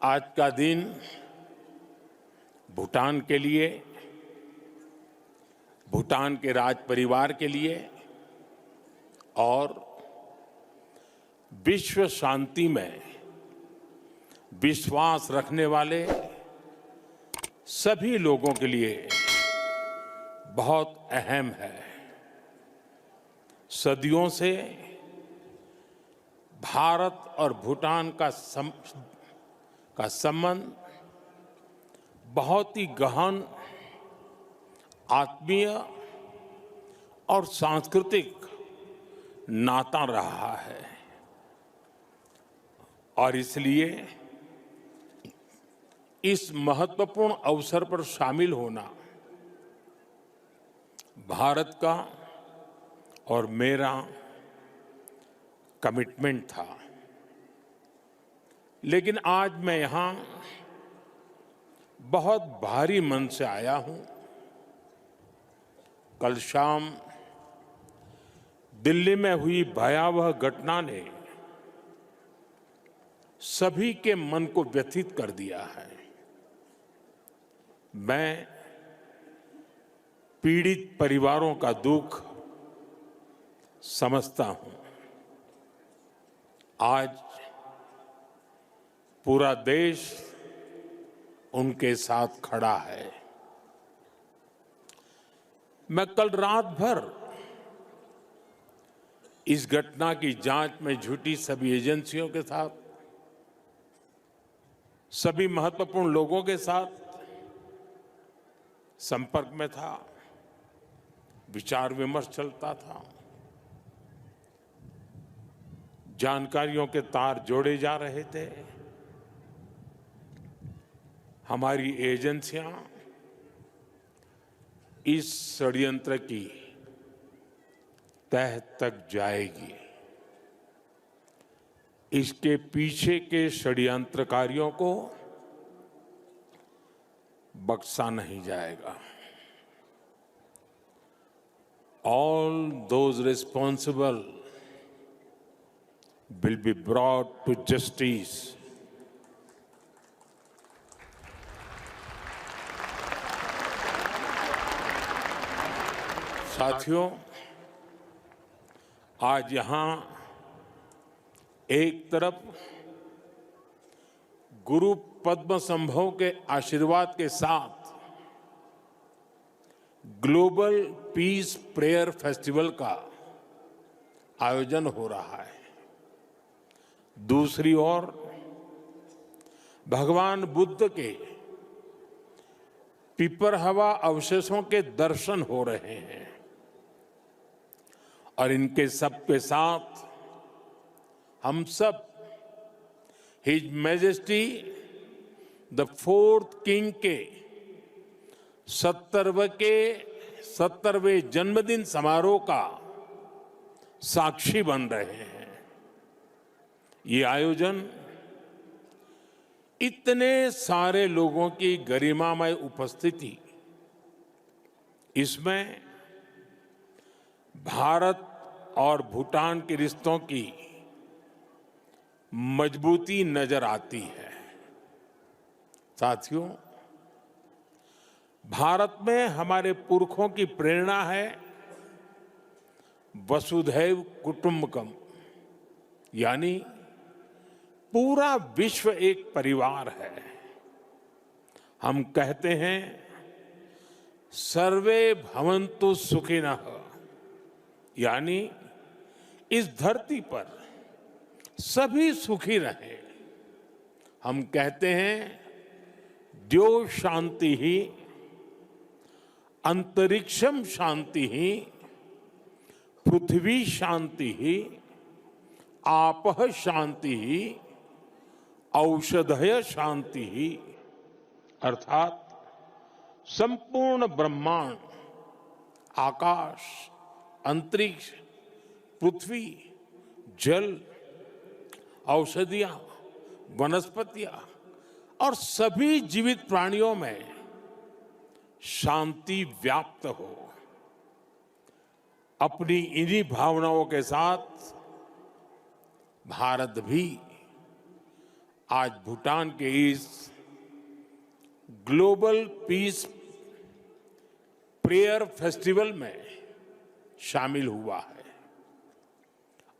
आज का दिन भूटान के लिए, भूटान के राज परिवार के लिए और विश्व शांति में विश्वास रखने वाले सभी लोगों के लिए बहुत अहम है। सदियों से भारत और भूटान का संबंध बहुत ही गहन, आत्मीय और सांस्कृतिक नाता रहा है और इसलिए इस महत्वपूर्ण अवसर पर शामिल होना भारत का और मेरा कमिटमेंट था। लेकिन आज मैं यहां बहुत भारी मन से आया हूं। कल शाम दिल्ली में हुई भयावह घटना ने सभी के मन को व्यथित कर दिया है। मैं पीड़ित परिवारों का दुख समझता हूं। आज पूरा देश उनके साथ खड़ा है। मैं कल रात भर इस घटना की जांच में जुटी सभी एजेंसियों के साथ, सभी महत्वपूर्ण लोगों के साथ संपर्क में था, विचार विमर्श चलता था, जानकारियों के तार जोड़े जा रहे थे। हमारी एजेंसियां इस षड्यंत्र की तह तक जाएगी। इसके पीछे के षड्यंत्रकारियों को बख्शा नहीं जाएगा। All those responsible will be brought to justice. साथियों, आज यहां एक तरफ गुरु पद्म संभव के आशीर्वाद के साथ ग्लोबल पीस प्रेयर फेस्टिवल का आयोजन हो रहा है। दूसरी ओर भगवान बुद्ध के पिपरहवा अवशेषों के दर्शन हो रहे हैं और इनके सबके साथ हम सब his majesty the fourth king के 70वें जन्मदिन समारोह का साक्षी बन रहे हैं। ये आयोजन इतने सारे लोगों की गरिमामय उपस्थिति, इसमें भारत और भूटान के रिश्तों की मजबूती नजर आती है। साथियों, भारत में हमारे पुरखों की प्रेरणा है वसुधैव कुटुंबकम, यानी पूरा विश्व एक परिवार है। हम कहते हैं सर्वे भवन्तु सुखिनः, यानी इस धरती पर सभी सुखी रहें। हम कहते हैं द्यो शांति ही, अंतरिक्षम शांति ही, पृथ्वी शांति ही, आपः शांति ही, औषधय शांति ही, अर्थात संपूर्ण ब्रह्मांड, आकाश, अंतरिक्ष, पृथ्वी, जल, औषधियां, वनस्पतियां और सभी जीवित प्राणियों में शांति व्याप्त हो। अपनी इन्हीं भावनाओं के साथ भारत भी आज भूटान के इस ग्लोबल पीस प्रेयर फेस्टिवल में शामिल हुआ है।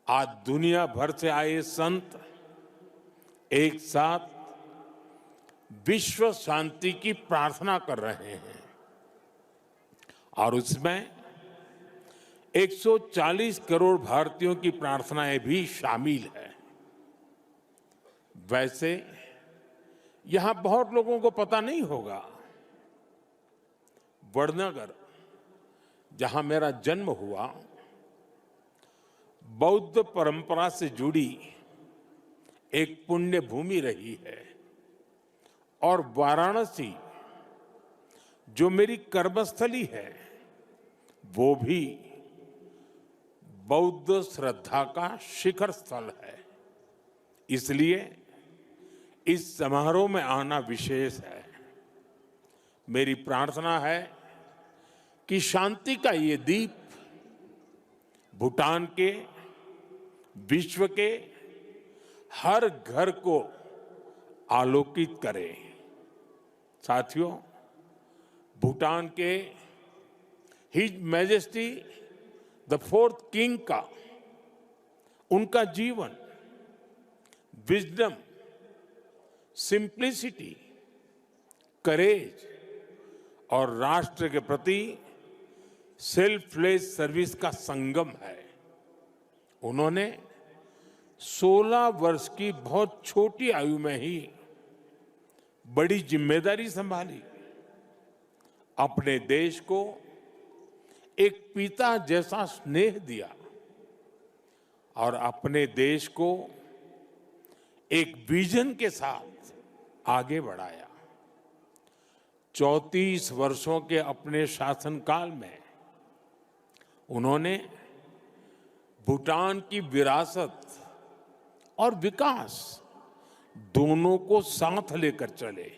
आज दुनिया भर से आए संत एक साथ विश्व शांति की प्रार्थना कर रहे हैं और उसमें 140 करोड़ भारतीयों की प्रार्थनाएं भी शामिल है। वैसे यहां बहुत लोगों को पता नहीं होगा, वडनगर जहां मेरा जन्म हुआ, बौद्ध परंपरा से जुड़ी एक पुण्य भूमि रही है और वाराणसी जो मेरी कर्मस्थली है वो भी बौद्ध श्रद्धा का शिखर स्थल है। इसलिए इस समारोह में आना विशेष है। मेरी प्रार्थना है कि शांति का ये दीप भूटान के, विश्व के हर घर को आलोकित करे। साथियों, भूटान के his majesty the fourth king का उनका जीवन विजडम, सिंप्लिसिटी, करेज और राष्ट्र के प्रति सेल्फलेस सर्विस का संगम है। उन्होंने 16 वर्ष की बहुत छोटी आयु में ही बड़ी जिम्मेदारी संभाली, अपने देश को एक पिता जैसा स्नेह दिया और अपने देश को एक विजन के साथ आगे बढ़ाया। 34 वर्षों के अपने शासनकाल में उन्होंने भूटान की विरासत और विकास दोनों को साथ लेकर चले।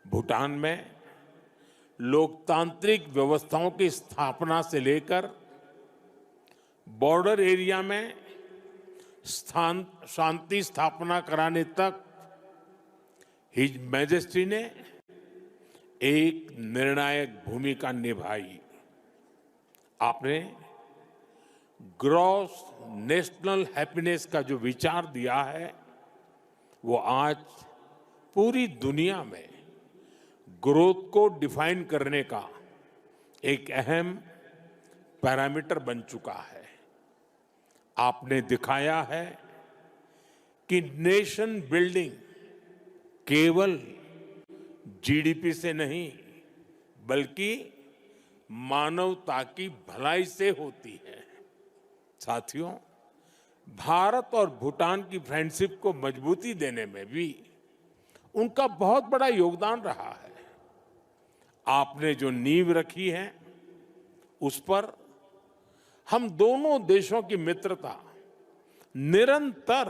भूटान में लोकतांत्रिक व्यवस्थाओं की स्थापना से लेकर बॉर्डर एरिया में शांति स्थापना कराने तक हिज मैजेस्टी ने एक निर्णायक भूमिका निभाई। आपने ग्रॉस नेशनल हैप्पीनेस का जो विचार दिया है वो आज पूरी दुनिया में ग्रोथ को डिफाइन करने का एक अहम पैरामीटर बन चुका है। आपने दिखाया है कि नेशन बिल्डिंग केवल जीडीपी से नहीं बल्कि मानवता की भलाई से होती है। साथियों, भारत और भूटान की फ्रेंडशिप को मजबूती देने में भी उनका बहुत बड़ा योगदान रहा है। आपने जो नींव रखी है उस पर हम दोनों देशों की मित्रता निरंतर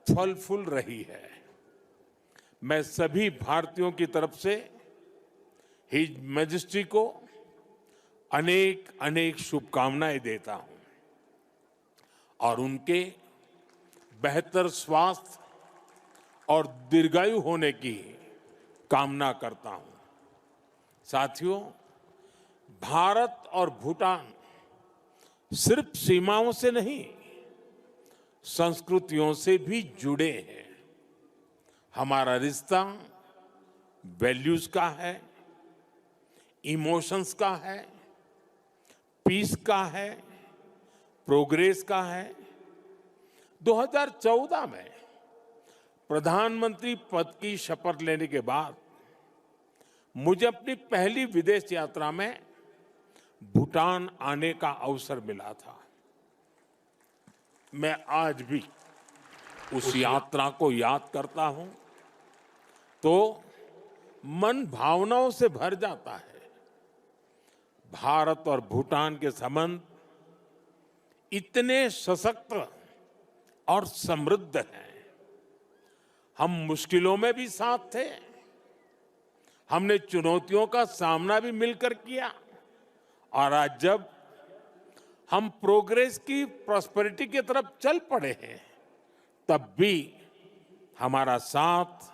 फल फूल रही है। मैं सभी भारतीयों की तरफ से हिज मैजेस्टी को अनेक अनेक शुभकामनाएं देता हूं और उनके बेहतर स्वास्थ्य और दीर्घायु होने की कामना करता हूं। साथियों, भारत और भूटान सिर्फ सीमाओं से नहीं, संस्कृतियों से भी जुड़े हैं। हमारा रिश्ता वैल्यूज का है, इमोशंस का है, पीस का है, प्रोग्रेस का है। 2014 में प्रधानमंत्री पद की शपथ लेने के बाद मुझे अपनी पहली विदेश यात्रा में भूटान आने का अवसर मिला था। मैं आज भी उस यात्रा को याद करता हूं तो मन भावनाओं से भर जाता है। भारत और भूटान के संबंध इतने सशक्त और समृद्ध हैं। हम मुश्किलों में भी साथ थे, हमने चुनौतियों का सामना भी मिलकर किया और आज जब हम प्रोग्रेस की प्रॉस्पेरिटी की तरफ चल पड़े हैं तब भी हमारा साथ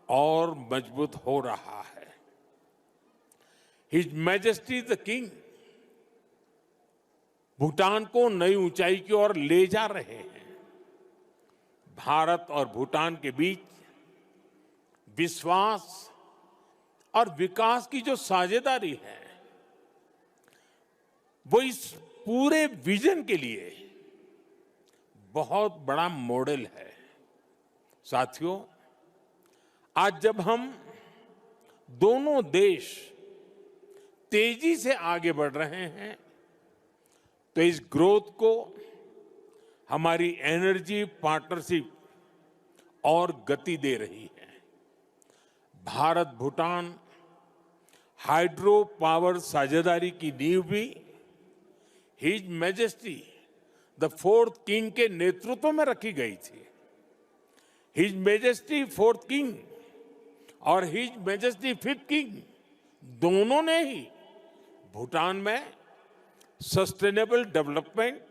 और मजबूत हो रहा है। His majesty the king Bhutan को नई ऊंचाई की ओर ले जा रहे हैं। भारत और भूटान के बीच विश्वास और विकास की जो साझेदारी है, वो इस पूरे विजन के लिए बहुत बड़ा मॉडल है। साथियों, आज जब हम दोनों देश तेजी से आगे बढ़ रहे हैं, तो इस ग्रोथ को हमारी एनर्जी पार्टनरशिप और गति दे रही है। भारत भूटान हाइड्रो पावर साझेदारी की नींव भी his majesty the fourth king के नेतृत्व में रखी गई थी। हिज मैजेस्टी फोर्थ किंग और हिज मैजेस्टी फिफ्थ किंग दोनों ने ही भूटान में सस्टेनेबल डेवलपमेंट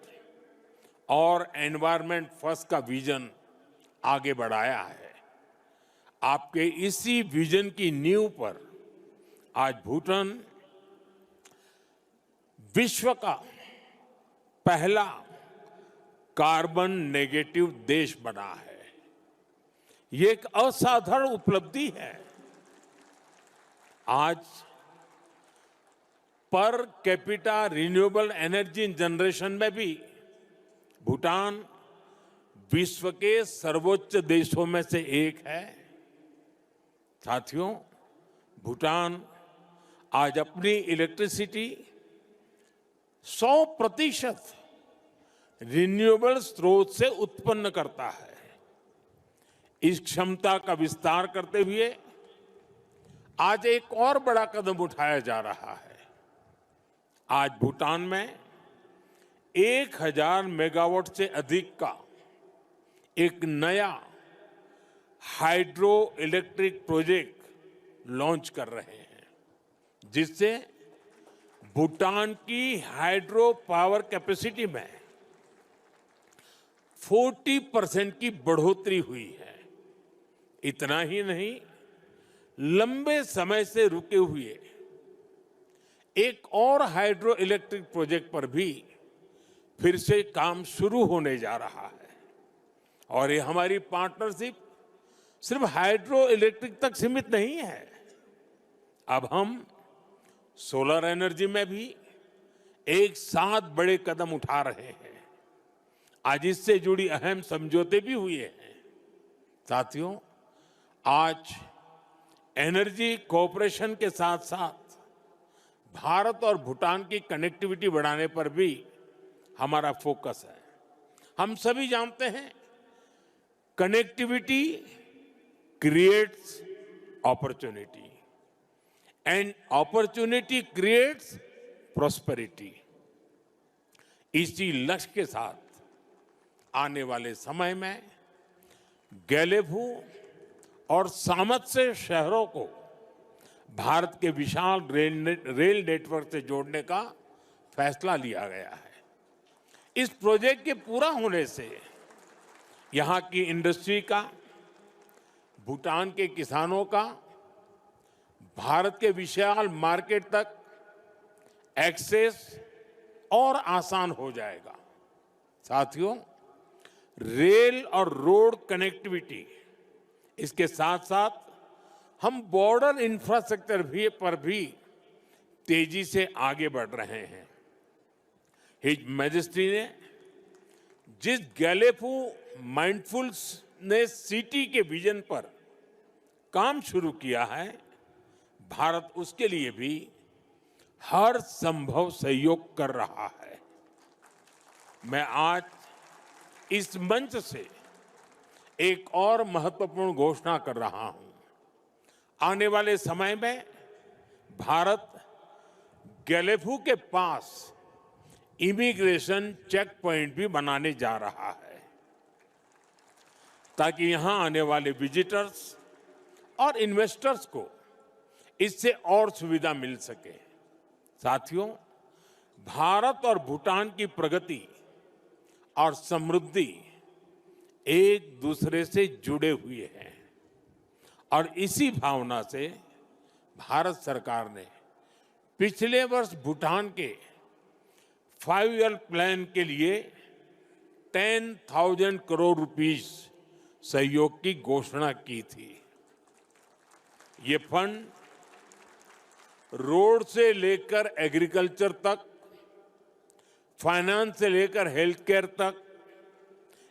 और एनवायरनमेंट फर्स्ट का विजन आगे बढ़ाया है। आपके इसी विजन की नींव पर आज भूटान विश्व का पहला कार्बन नेगेटिव देश बना है। ये एक असाधारण उपलब्धि है। आज per capita renewable energy generation में भी भूटान विश्व के सर्वोच्च देशों में से एक है। साथियों, भूटान आज अपनी इलेक्ट्रिसिटी 100% रिन्यूएबल स्रोत से उत्पन्न करता है। इस क्षमता का विस्तार करते हुए आज एक और बड़ा कदम उठाया जा रहा है। आज भूटान में 1000 मेगावाट से अधिक का एक नया हाइड्रो इलेक्ट्रिक प्रोजेक्ट लॉन्च कर रहे हैं, जिससे भूटान की हाइड्रो पावर कैपेसिटी में 40% की बढ़ोतरी हुई है। इतना ही नहीं, लंबे समय से रुके हुए एक और हाइड्रो इलेक्ट्रिक प्रोजेक्ट पर भी फिर से काम शुरू होने जा रहा है। और ये हमारी पार्टनरशिप सिर्फ हाइड्रो इलेक्ट्रिक तक सीमित नहीं है। अब हम सोलर एनर्जी में भी एक साथ बड़े कदम उठा रहे हैं। आज इससे जुड़ी अहम समझौते भी हुए हैं। साथियों, आज एनर्जी कोऑपरेशन के साथ साथ भारत और भूटान की कनेक्टिविटी बढ़ाने पर भी हमारा फोकस है। हम सभी जानते हैं, connectivity creates opportunity and opportunity creates prosperity. इसी लक्ष्य के साथ आने वाले समय में गैलेफू और सामर्थ्य शहरों को भारत के विशाल रेल नेटवर्क से जोड़ने का फैसला लिया गया है। इस प्रोजेक्ट के पूरा होने से यहां की इंडस्ट्री का, भूटान के किसानों का भारत के विशाल मार्केट तक एक्सेस और आसान हो जाएगा। साथियों, रेल और रोड कनेक्टिविटी, इसके साथ साथ हम बॉर्डर इंफ्रास्ट्रक्चर पर भी तेजी से आगे बढ़ रहे हैं। हिज मैजेस्टी ने जिस गैलेफू माइंडफुलनेस सिटी के विजन पर काम शुरू किया है, भारत उसके लिए भी हर संभव सहयोग कर रहा है। मैं आज इस मंच से एक और महत्वपूर्ण घोषणा कर रहा हूं। आने वाले समय में भारत गैलेफू के पास इमिग्रेशन चेक पॉइंट भी बनाने जा रहा है, ताकि यहां आने वाले विजिटर्स और इन्वेस्टर्स को इससे और सुविधा मिल सके। साथियों, भारत और भूटान की प्रगति और समृद्धि एक दूसरे से जुड़े हुए हैं और इसी भावना से भारत सरकार ने पिछले वर्ष भूटान के 5 ईयर प्लान के लिए 10,000 करोड़ रुपीस सहयोग की घोषणा की थी। ये फंड रोड से लेकर एग्रीकल्चर तक, फाइनेंस से लेकर हेल्थ केयर तक,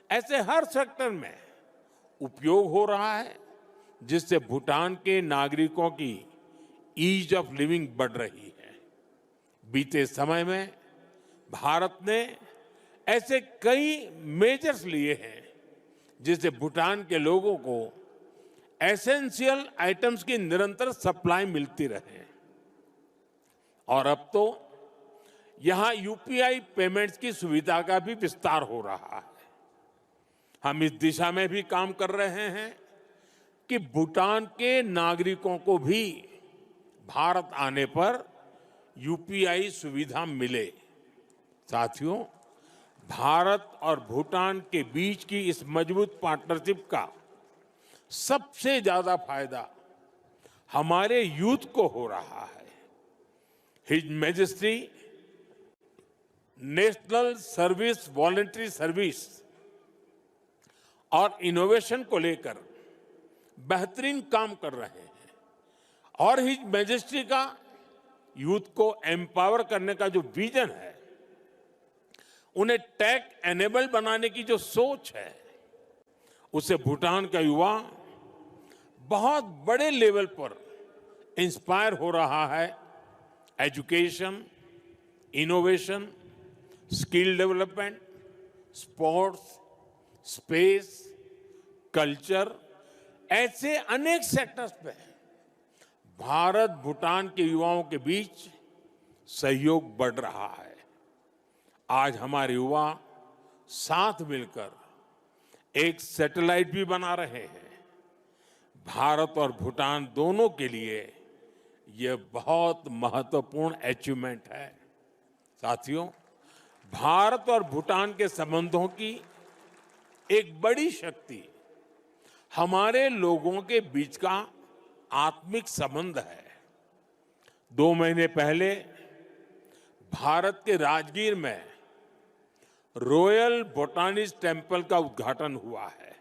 ऐसे हर सेक्टर में उपयोग हो रहा है, जिससे भूटान के नागरिकों की ईज ऑफ लिविंग बढ़ रही है। बीते समय में भारत ने ऐसे कई मेजर्स लिए हैं जिससे भूटान के लोगों को एसेंशियल आइटम्स की निरंतर सप्लाई मिलती रहे और अब तो यहां यूपीआई पेमेंट्स की सुविधा का भी विस्तार हो रहा है। हम इस दिशा में भी काम कर रहे हैं कि भूटान के नागरिकों को भी भारत आने पर यूपीआई सुविधा मिले। साथियों, भारत और भूटान के बीच की इस मजबूत पार्टनरशिप का सबसे ज्यादा फायदा हमारे यूथ को हो रहा है। His majesty national service voluntary service और इनोवेशन को लेकर बेहतरीन काम कर रहे हैं और हिज मैजेस्टी का यूथ को एम्पावर करने का जो विजन है, उन्हें टेक एनेबल बनाने की जो सोच है, उससे भूटान का युवा बहुत बड़े लेवल पर इंस्पायर हो रहा है। Education, innovation, skill development, sports, space, culture, ऐसे अनेक सेक्टर्स पे भारत भूटान के युवाओं के बीच सहयोग बढ़ रहा है। आज हमारे युवा साथ मिलकर एक सैटेलाइट भी बना रहे हैं। भारत और भूटान दोनों के लिए यह बहुत महत्वपूर्ण अचीवमेंट है। साथियों, भारत और भूटान के संबंधों की एक बड़ी शक्ति हमारे लोगों के बीच का आत्मिक संबंध है। 2 महीने पहले भारत के राजगीर में रॉयल बोटानिस्ट टेम्पल का उद्घाटन हुआ है।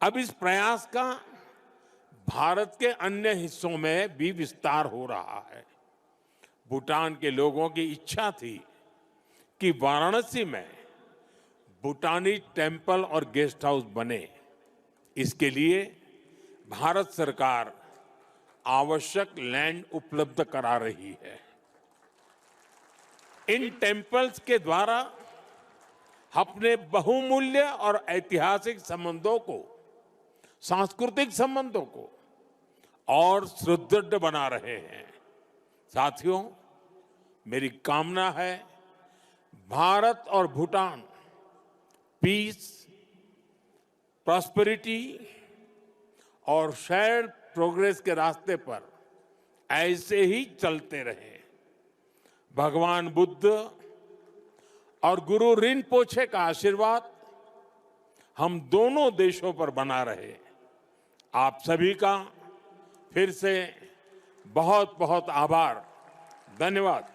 अब इस प्रयास का भारत के अन्य हिस्सों में भी विस्तार हो रहा है। भूटान के लोगों की इच्छा थी कि वाराणसी में भूटानी टेम्पल और गेस्ट हाउस बने। इसके लिए भारत सरकार आवश्यक लैंड उपलब्ध करा रही है। इन टेम्पल्स के द्वारा अपने बहुमूल्य और ऐतिहासिक संबंधों को, सांस्कृतिक संबंधों को और सुदृढ़ बना रहे हैं। साथियों, मेरी कामना है भारत और भूटान पीस, प्रॉस्पेरिटी और शेयर्ड प्रोग्रेस के रास्ते पर ऐसे ही चलते रहे। भगवान बुद्ध और गुरु रिनपोछे का आशीर्वाद हम दोनों देशों पर बना रहे। आप सभी का फिर से बहुत बहुत आभार। धन्यवाद।